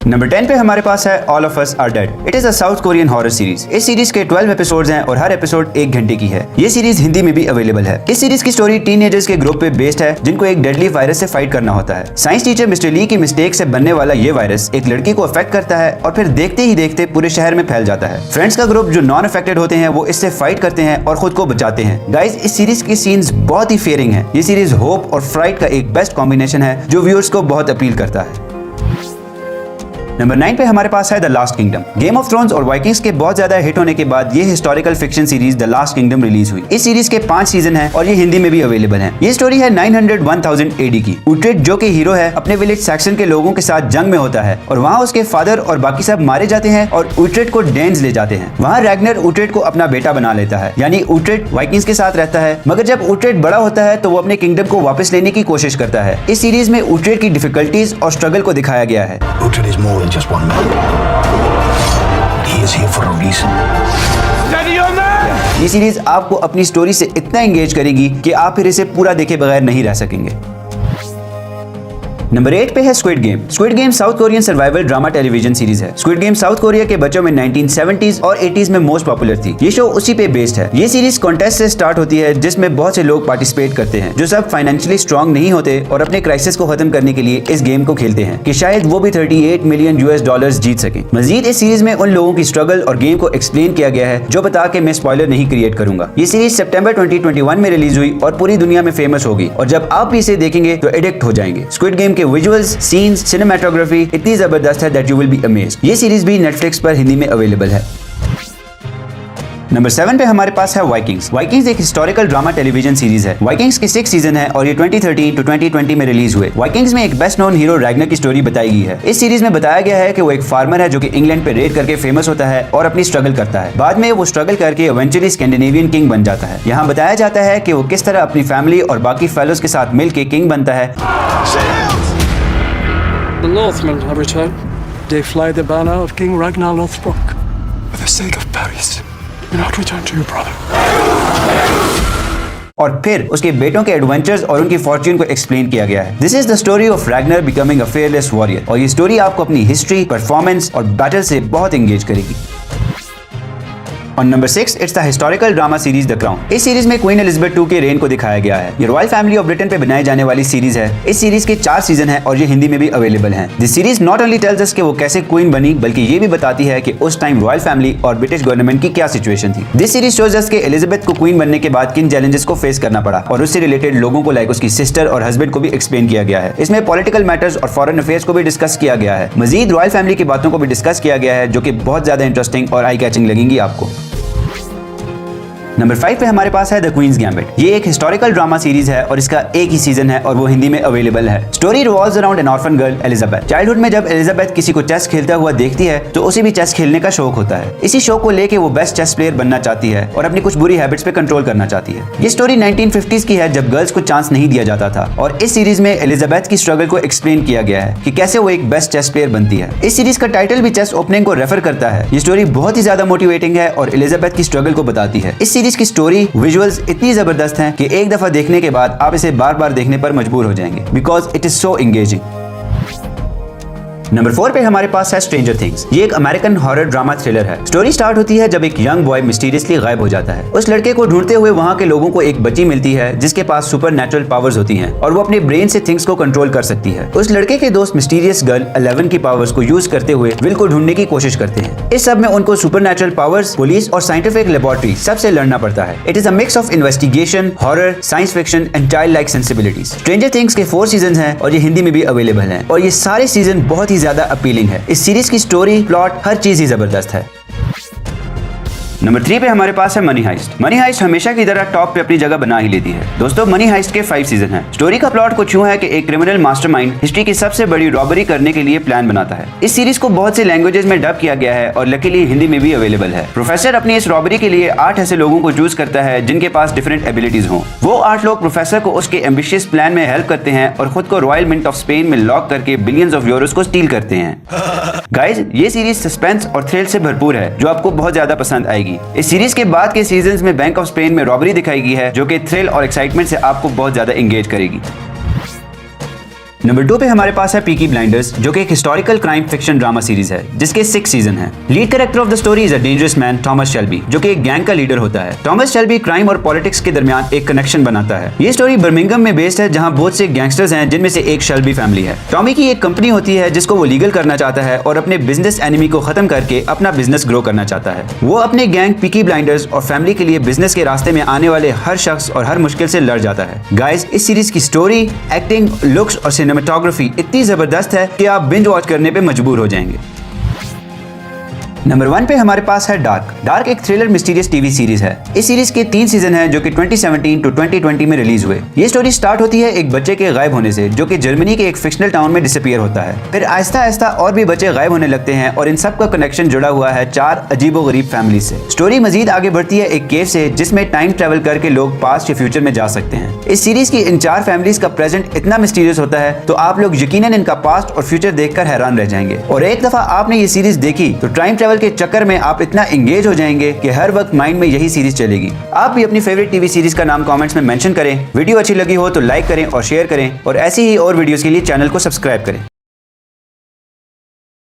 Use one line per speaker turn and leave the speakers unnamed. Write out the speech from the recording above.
Number 10 पे हमारे पास है all of us are dead. It is a South Korean horror series. इस सीरीज के 12 एपिसोड्स हैं और हर एपिसोड 1 घंटे की है। ये सीरीज हिंदी में भी अवेलेबल है। इस सीरीज की स्टोरी टीनेजर्स के ग्रुप पे बेस्ड है जिनको एक डेडली वायरस से फाइट करना होता है। साइंस टीचर मिस्टर ली की मिस्टेक से बनने वाला ये वायरस एक लड़की को अफेक्ट करता है और फिर देखते ही देखते पूरे शहर में फैल जाता है। फ्रेंड्स का ग्रुप जो नॉन अफेक्टेड होते हैं वो इससे फाइट करते हैं और खुद को बचाते हैं। गाइस, इस सीरीज की सीन्स बहुत ही फेयरिंग है। ये सीरीज होप और फ्राइट का एक बेस्ट कॉम्बिनेशन है जो व्यूअर्स को बहुत अपील करता है। नंबर 9 पे हमारे पास है the last kingdom. Game of thrones और वाइकिंग्स के बहुत ज्यादा हिट होने के बाद ये historical fiction series the last kingdom release हुई। इस सीरीज के 5 सीजन हैं और ये हिंदी में भी अवेलेबल है। ये स्टोरी है 900-1000 एडी की। उट्रेड जो कि हीरो है अपने विलेज सैक्सन के लोगों के साथ जंग में होता है और वहाँ उसके फादर और बाकी सब मारे जाते हैं और उट्रेड को डेन्स ले जाते हैं। वहाँ रैग्नर उट्रेड को अपना बेटा बना लेता है, यानी उट्रेड वाइकिंग्स के साथ रहता है। मगर जब उट्रेड बड़ा होता है तो वो अपने किंगडम को वापस लेने की कोशिश करता है। इस सीरीज में उट्रेड की डिफिकल्टीज और स्ट्रगल को दिखाया गया है।
He is here for a reason.
ये सीरीज आपको अपनी स्टोरी से इतना एंगेज करेगी कि आप फिर इसे पूरा देखे बगैर नहीं रह सकेंगे। नंबर 8 पे है squid game. Squid game south Korean survival drama television series है। स्क्विड गेम साउथ कोरिया के बच्चों में 1970s और 80s में मोस्ट पॉपुलर थी। ये शो उसी पे बेस्ड है। ये सीरीज कॉन्टेस्ट से स्टार्ट होती है जिसमें बहुत से लोग पार्टिसिपेट करते हैं जो सब फाइनेंशियली स्ट्रॉन्ग नहीं होते और अपने क्राइसिस को खत्म करने के लिए इस गेम को खेलते हैं कि शायद वो भी $38 मिलियन जीत सके। मजीद इस सीरीज में उन लोगों की स्ट्रगल और गेम को एक्सप्लेन किया गया है जो बता के मैं स्पॉइलर नहीं क्रिएट करूंगा। ये सीरीज सितंबर 2021 में रिलीज हुई और पूरी दुनिया में फेमस होगी और जब आप इसे देखेंगे तो एडिक्ट हो जाएंगे। स्क्विड गेम के विजुअल्स, सिनेमेटोग्राफी इतनी जबरदस्त है that you will be amazed. ये सीरीज भी नेटफ्लिक्स पर हिंदी में अवेलेबल है। नंबर 7 पे हमारे पास है वाइकिंग्स। वाइकिंग्स एक हिस्टोरिकल ड्रामा टेलीविजन सीरीज है। वाइकिंग्स के 6 सीजन है और ये 2013 to 2020 में रिलीज हुए। वाइकिंग्स में एक बेस्ट नोन हीरो रैग्नर की स्टोरी बताई गई है। इस सीरीज में बताया गया है कि वो एक फार्मर है जो कि इंग्लैंड पे रेड करके फेमस होता है और अपनी स्ट्रगल करता है। बाद में वो स्ट्रगल करके इवेंचुअली स्कैंडिनेवियन किंग बन जाता है। यहाँ बताया जाता है कि वो किस तरह अपनी फैमिली और बाकी फेलोज के साथ मिलकर किंग बनता है।
The Northmen have returned. They fly the banner of King Ragnar Lothbrok. For the sake of Paris, do not return to your brother.
और फिर उसके बेटों के एडवेंचर्स और उनकी फॉर्च्यून को एक्सप्लेन किया गया है। This is the story of Ragnar becoming a fearless warrior. और ये स्टोरी आपको अपनी हिस्ट्री, परफॉर्मेंस और बैटल से बहुत एंगेज करेगी। और number 6 it's the historical drama series the crown. इस सीरीज में क्वीन एलिजाबेथ II के रेन को दिखाया गया है। ये रॉयल फैमिली ऑफ ब्रिटेन पे बनाई जाने वाली सीरीज है। इस सीरीज के 4 सीजन हैं और ये हिंदी में भी अवेलेबल हैं। This series not only tells us कि वो कैसे क्वीन बनी बल्कि ये भी बताती है कि उस टाइम रॉयल फैमिली और ब्रिटिश गवर्नमेंट की क्या सिचुएशन थी। दिस सीरीज शोज अस कि एलिजाबेथ को क्वीन बनने के बाद किन चैलेंजेस को फेस करना पड़ा और उससे रिलेटेड लोगों को लाइक उसकी सिस्टर और हस्बैंड को भी एक्सप्लेन किया गया है। इसमें पॉलिटिकल मैटर्स और फॉरेन अफेयर्स को भी डिस्कस किया गया है। मजीद रॉयल फैमिली की बातों को भी डिस्कस किया गया है जो कि बहुत ज्यादा इंटरेस्टिंग और आई कैचिंग लगेंगी आपको। नंबर 5 पे हमारे पास है द क्वींस गैम्बिट। ये एक हिस्टोरिकल ड्रामा सीरीज है और इसका एक ही सीजन है और वो हिंदी में अवेलेबल है। Story revolves around an orphan girl Elizabeth. Childhood में जब एलिजाबेथ किसी को चेस खेलता हुआ देखती है तो उसे भी चेस खेलने का शौक होता है। इसी शौक को लेके वो बेस्ट चेस प्लेयर बनना चाहती है और अपनी कुछ बुरी हैबिट्स पे कंट्रोल करना चाहती है। ये स्टोरी 1950s की है जब गर्ल्स को चांस नहीं दिया जाता था और इस सीरीज में एलिजाबेथ की स्ट्रगल को एक्सप्लेन किया गया है कि कैसे वो एक बेस्ट चेस प्लेयर बनती है। इस सीरीज का टाइटल भी चेस ओपनिंग को रेफर करता है। ये स्टोरी बहुत ही ज्यादा मोटिवेटिंग है और एलिजाबेथ की स्ट्रगल को बताती है। इस सीरीज की स्टोरी विजुअल्स इतनी जबरदस्त हैं कि एक दफा देखने के बाद आप इसे बार बार देखने पर मजबूर हो जाएंगे because it is so engaging. Number 4 पे हमारे पास है स्ट्रेंजर थिंग्स। ये एक अमेरिकन हॉरर ड्रामा थ्रिलर है। स्टोरी स्टार्ट होती है जब एक यंग बॉय मिस्टीरियसली गायब हो जाता है। उस लड़के को ढूंढते हुए वहाँ के लोगों को एक बच्ची मिलती है जिसके पास सुपर नेचुरल पावर्स होती हैं और वो अपने ब्रेन से थिंग्स को कंट्रोल कर सकती है। उस लड़के के दोस्त मिस्टीरियस गर्ल 11 की पावर्स को यूज करते हुए विल को ढूंढने की कोशिश करते हैं। इस सब में उनको सुपर नेचुरल पावर्स, पुलिस और साइंटिफिक लेबोरेटरी सबसे लड़ना पड़ता है। It is a mix of investigation, horror, science fiction and child like sensibilities. Stranger things के 4 सीजन हैं और ये हिंदी में भी अवेलेबल हैं और ये सारे सीजन बहुत ही ज्यादा अपीलिंग है। इस सीरीज की स्टोरी, प्लॉट, हर चीज ही जबरदस्त है। नंबर 3 पे हमारे पास है मनी हाइस्ट। मनी हाइस्ट हमेशा की तरह टॉप पे अपनी जगह बना ही लेती है। दोस्तों, मनी हाइस्ट के 5 सीजन हैं। स्टोरी का प्लॉट कुछ यूं है कि एक क्रिमिनल मास्टरमाइंड हिस्ट्री की सबसे बड़ी रॉबरी करने के लिए प्लान बनाता है। इस सीरीज को बहुत से लैंग्वेजेस में डब किया गया है और लकीली हिंदी में भी अवेलेबल है। प्रोफेसर अपनी इस रॉबरी के लिए 8 ऐसे लोगों को चूज करता है जिनके पास डिफरेंट एबिलिटीज हों। वो 8 लोग प्रोफेसर को उसके एम्बिशियस प्लान में हेल्प करते हैं और खुद को रॉयल मिंट ऑफ स्पेन में लॉक करके बिलियंस ऑफ यूरोस को स्टील करते हैं। गाइज, ये सीरीज सस्पेंस और थ्रिल से भरपूर है जो आपको बहुत ज्यादा पसंद आएगी। इस सीरीज के बाद के सीजन्स में बैंक ऑफ स्पेन में रॉबरी दिखाई गई है जो कि थ्रिल और एक्साइटमेंट से आपको बहुत ज्यादा एंगेज करेगी। नंबर 2 पे हमारे पास है पीकी ब्लाइंडर्स, जो कि एक historical crime fiction drama series है जिसके 6 सीजन हैं। Lead character of the story is a dangerous man Thomas Shelby, जो कि एक गैंग का लीडर होता है। थॉमस शेल्बी क्राइम और पॉलिटिक्स के दरमियान एक कनेक्शन बनाता है। ये स्टोरी बर्मिंघम में बेस्ड है, जहां बहुत से गैंगस्टर्स हैं जिनमें से एक शेल्बी फैमिली है। टॉमी की एक कंपनी होती है जिसको वो लीगल करना चाहता है और अपने बिजनेस एनिमी को खत्म करके अपना बिजनेस ग्रो करना चाहता है। वो अपने गैंग पीकी ब्लाइंडर्स और फैमिली के लिए बिजनेस के रास्ते में आने वाले हर शख्स और हर मुश्किल से लड़ जाता है। गाइस, इस सीरीज की स्टोरी, एक्टिंग, लुक्स और सिनेमेटोग्राफी इतनी जबरदस्त है कि आप बिंज वॉच करने पे मजबूर हो जाएंगे। नंबर 1 पे हमारे पास है डार्क। डार्क एक थ्रिलर मिस्टीरियस टीवी सीरीज है। इस सीरीज के 3 सीजन हैं जो कि 2017 टू 2020 में रिलीज हुए। ये स्टोरी स्टार्ट होती है एक बच्चे के गायब होने से, जो कि जर्मनी के एक फिक्शनल टाउन में डिसअपीयर होता है। फिर आहिस्ता आहिस्ता और भी बच्चे गायब होने लगते हैं और इन सब का कनेक्शन जुड़ा हुआ है 4 अजीबोगरीब फैमिली से। स्टोरी मजीद आगे बढ़ती है एक केव से, जिसमें टाइम ट्रेवल करके लोग पास्ट या फ्यूचर में जा सकते हैं। इस सीरीज की इन 4 फैमिलीज का प्रेजेंट इतना मिस्टीरियस होता है तो आप लोग यकीनन इनका पास्ट और फ्यूचर देखकर हैरान रह जाएंगे। और एक दफा आपने ये सीरीज देखी तो टाइम ट्रेवल के चक्कर में आप इतना एंगेज हो जाएंगे कि हर वक्त माइंड में यही सीरीज चलेगी। आप भी अपनी फेवरेट टीवी सीरीज का नाम कमेंट्स में मेंशन करें। वीडियो अच्छी लगी हो तो लाइक करें और शेयर करें, और ऐसी ही और वीडियोस के लिए चैनल को सब्सक्राइब करें।